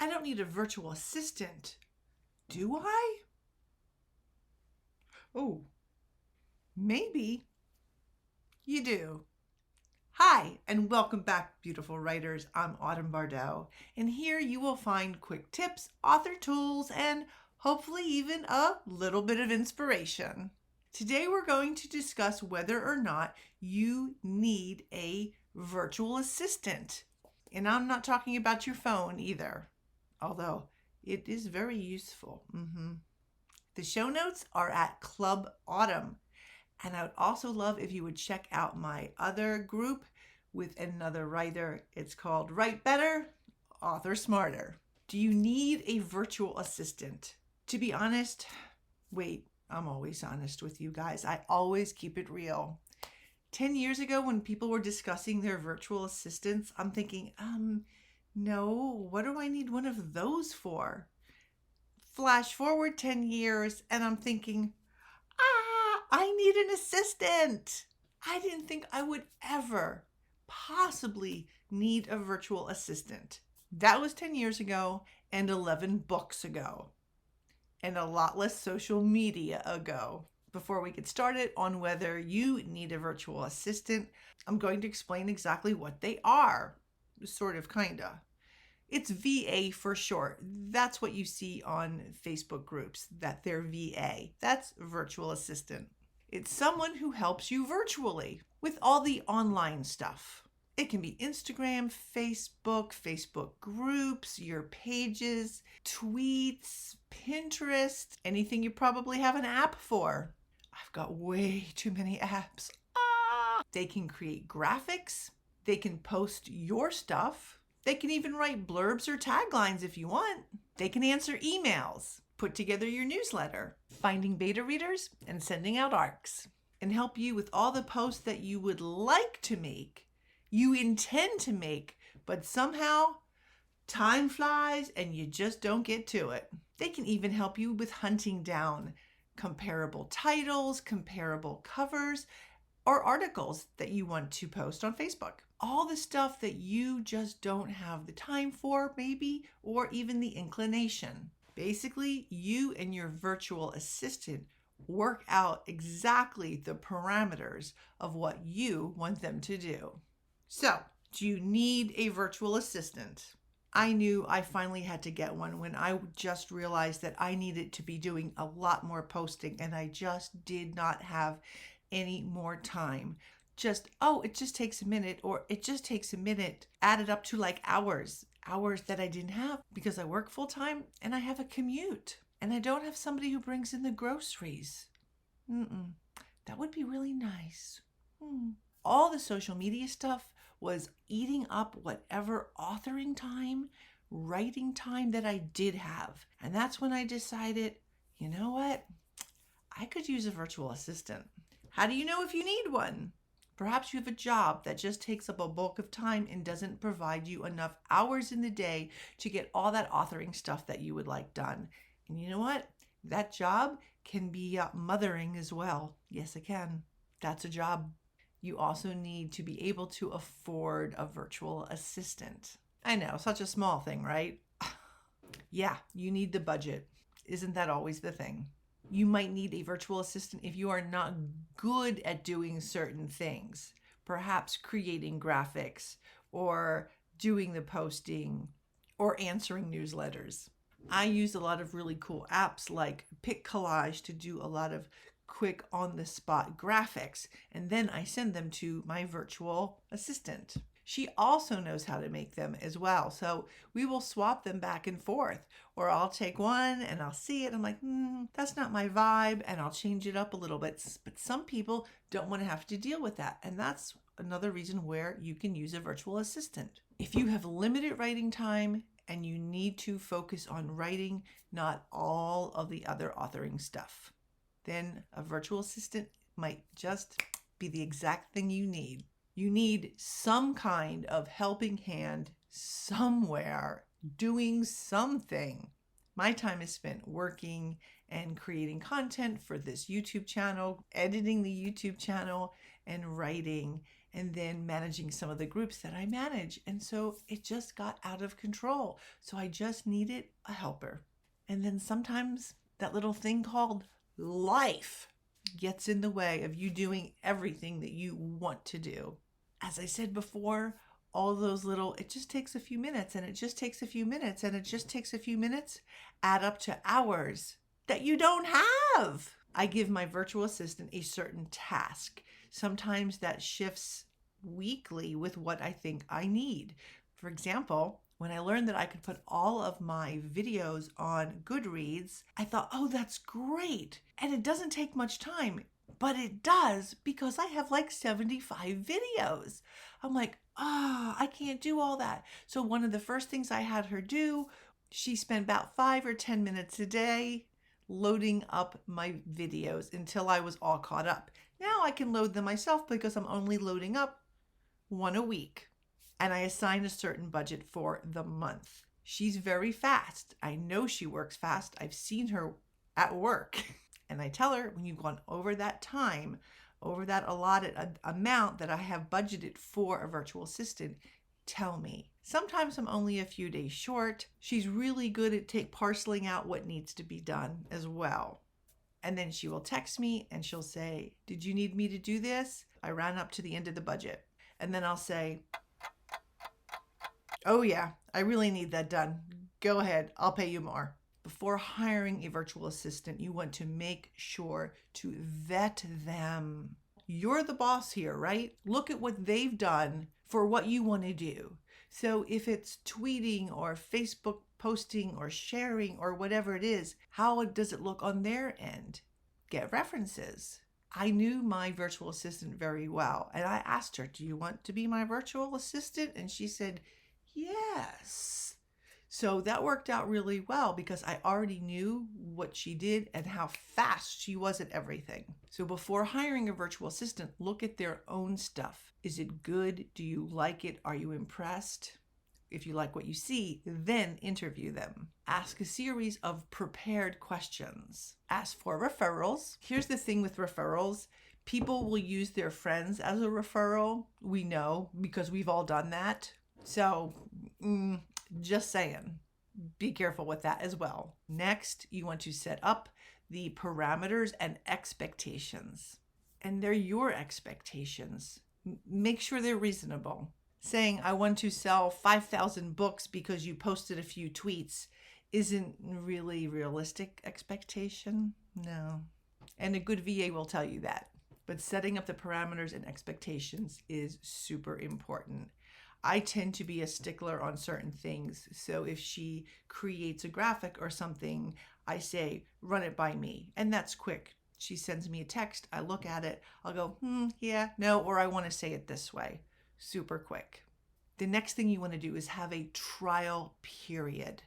I don't need a virtual assistant, do I? Oh, maybe you do. Hi, and welcome back, beautiful writers. I'm Autumn Bardot, and here you will find quick tips, author tools, and hopefully even a little bit of inspiration. Today we're going to discuss whether or not you need a virtual assistant. And I'm not talking about your phone either, although it is very useful. The show notes are at Club Autumn. And I would also love if you would check out my other group with another writer. It's called Write Better, Author Smarter. Do you need a virtual assistant? To be honest, I'm always honest with you guys. I always keep it real. 10 years ago, when people were discussing their virtual assistants, I'm thinking, no, what do I need one of those for? Flash forward 10 years, and I'm thinking, I need an assistant. I didn't think I would ever possibly need a virtual assistant. That was 10 years ago and 11 books ago and a lot less social media ago. Before we get started on whether you need a virtual assistant, I'm going to explain exactly what they are. Sort of, kinda. It's VA for short. That's what you see on Facebook groups, that they're VA. That's virtual assistant. It's someone who helps you virtually with all the online stuff. It can be Instagram, Facebook groups, your pages, tweets, Pinterest, anything you probably have an app for. I've got way too many apps. They can create graphics. They can post your stuff. They can even write blurbs or taglines if you want. They can answer emails, put together your newsletter, finding beta readers, and sending out ARCs, and help you with all the posts that you would like to make, you intend to make, but somehow time flies and you just don't get to it. They can even help you with hunting down comparable titles, comparable covers, or articles that you want to post on Facebook. All the stuff that you just don't have the time for, maybe, or even the inclination. Basically, you and your virtual assistant work out exactly the parameters of what you want them to do. So, do you need a virtual assistant? I knew I finally had to get one when I just realized that I needed to be doing a lot more posting and I just did not have any more time. It just takes a minute, or it just takes a minute, added up to like hours that I didn't have because I work full time and I have a commute and I don't have somebody who brings in the groceries. That would be really nice. All the social media stuff was eating up whatever authoring time, writing time that I did have. And that's when I decided, you know what? I could use a virtual assistant. How do you know if you need one? Perhaps you have a job that just takes up a bulk of time and doesn't provide you enough hours in the day to get all that authoring stuff that you would like done. And you know what? That job can be mothering as well. Yes, it can. That's a job. You also need to be able to afford a virtual assistant. I know, such a small thing, right? Yeah, you need the budget. Isn't that always the thing? You might need a virtual assistant if you are not good at doing certain things, perhaps creating graphics or doing the posting or answering newsletters. I use a lot of really cool apps like PicCollage to do a lot of quick on the spot graphics, and then I send them to my virtual assistant. She also knows how to make them as well. So we will swap them back and forth. Or I'll take one and I'll see it. I'm like, that's not my vibe. And I'll change it up a little bit. But some people don't want to have to deal with that. And that's another reason where you can use a virtual assistant. If you have limited writing time and you need to focus on writing, not all of the other authoring stuff, then a virtual assistant might just be the exact thing you need. You need some kind of helping hand somewhere, doing something. My time is spent working and creating content for this YouTube channel, editing the YouTube channel, and writing. and then managing some of the groups that I manage. And so it just got out of control. So I just needed a helper. And then sometimes that little thing called life gets in the way of you doing everything that you want to do. As I said before, all those little, it just takes a few minutes, and it just takes a few minutes, and it just takes a few minutes, add up to hours that you don't have. I give my virtual assistant a certain task. Sometimes that shifts weekly with what I think I need. For example, when I learned that I could put all of my videos on Goodreads, I thought, oh, that's great. And it doesn't take much time, but it does because I have like 75 videos. I'm like, I can't do all that. So one of the first things I had her do, she spent about 5 or 10 minutes a day loading up my videos until I was all caught up. Now I can load them myself because I'm only loading up one a week. And I assign a certain budget for the month. She's very fast. I know she works fast. I've seen her at work. And I tell her, when you've gone over that time, over that allotted amount that I have budgeted for a virtual assistant, tell me. Sometimes I'm only a few days short. She's really good at parceling out what needs to be done as well. And then she will text me and she'll say, did you need me to do this? I ran up to the end of the budget. And then I'll say, oh yeah, I really need that done. Go ahead, I'll pay you more. Before hiring a virtual assistant, you want to make sure to vet them. You're the boss here, right? Look at what they've done for what you want to do. So if it's tweeting or Facebook posting or sharing or whatever it is, how does it look on their end? Get references. I knew my virtual assistant very well, and I asked her, do you want to be my virtual assistant? And she said, yes. So that worked out really well because I already knew what she did and how fast she was at everything. So before hiring a virtual assistant, look at their own stuff. Is it good? Do you like it? Are you impressed? If you like what you see, then interview them. Ask a series of prepared questions. Ask for referrals. Here's the thing with referrals. People will use their friends as a referral. We know because we've all done that. So just saying, be careful with that as well. Next, you want to set up the parameters and expectations. And they're your expectations. Make sure they're reasonable. Saying, I want to sell 5,000 books because you posted a few tweets isn't really realistic expectation. No. And a good VA will tell you that. But setting up the parameters and expectations is super important. I tend to be a stickler on certain things. So if she creates a graphic or something, I say, run it by me. And that's quick. She sends me a text. I look at it. I'll go, yeah, no, or I want to say it this way. Super quick. The next thing you want to do is have a trial period,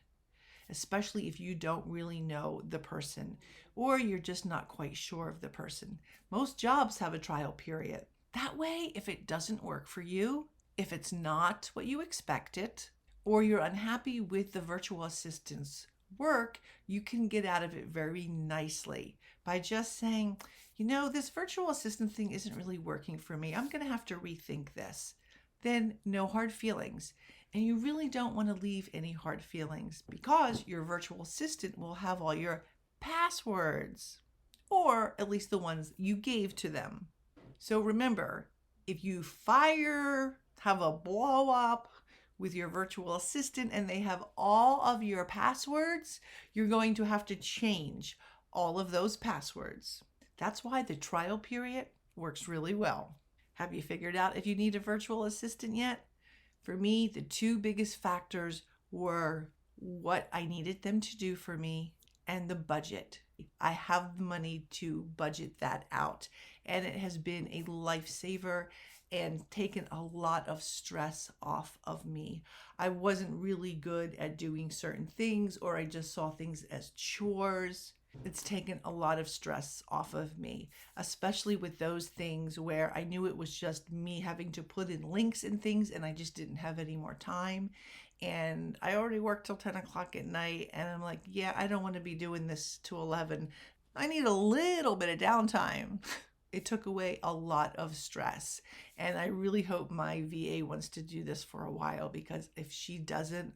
especially if you don't really know the person or you're just not quite sure of the person. Most jobs have a trial period. That way, if it doesn't work for you, if it's not what you expected, or you're unhappy with the virtual assistant's work, you can get out of it very nicely by just saying, this virtual assistant thing isn't really working for me. I'm going to have to rethink this. Then no hard feelings. And you really don't want to leave any hard feelings because your virtual assistant will have all your passwords, or at least the ones you gave to them. So remember, if you have a blow up with your virtual assistant and they have all of your passwords, you're going to have to change all of those passwords. That's why the trial period works really well. Have you figured out if you need a virtual assistant yet? For me, the two biggest factors were what I needed them to do for me and the budget. I have the money to budget that out, and it has been a lifesaver and taken a lot of stress off of me. I wasn't really good at doing certain things, or I just saw things as chores. It's taken a lot of stress off of me, especially with those things where I knew it was just me having to put in links and things and I just didn't have any more time. And I already worked till 10 o'clock at night and I'm like, yeah, I don't want to be doing this to 11. I need a little bit of downtime. It took away a lot of stress. And I really hope my VA wants to do this for a while, because if she doesn't,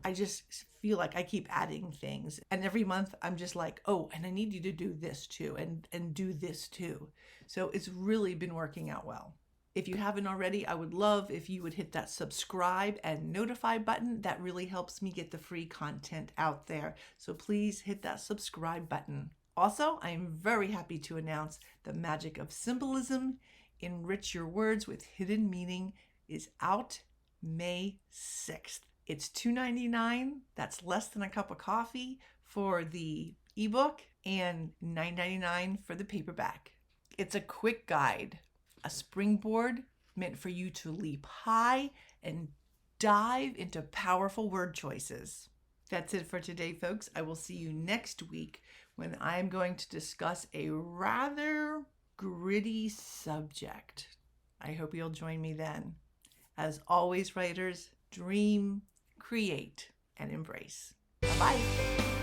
I just feel like I keep adding things. And every month I'm just like, oh, and I need you to do this too, and do this too. So it's really been working out well. If you haven't already, I would love if you would hit that subscribe and notify button. That really helps me get the free content out there. So please hit that subscribe button. Also, I am very happy to announce The Magic of Symbolism, Enrich Your Words with Hidden Meaning is out May 6th. It's $2.99. That's less than a cup of coffee for the ebook and $9.99 for the paperback. It's a quick guide, a springboard meant for you to leap high and dive into powerful word choices. That's it for today, folks. I will see you next week when I'm going to discuss a rather gritty subject. I hope you'll join me then. As always, writers, dream, create, and embrace. Bye-bye.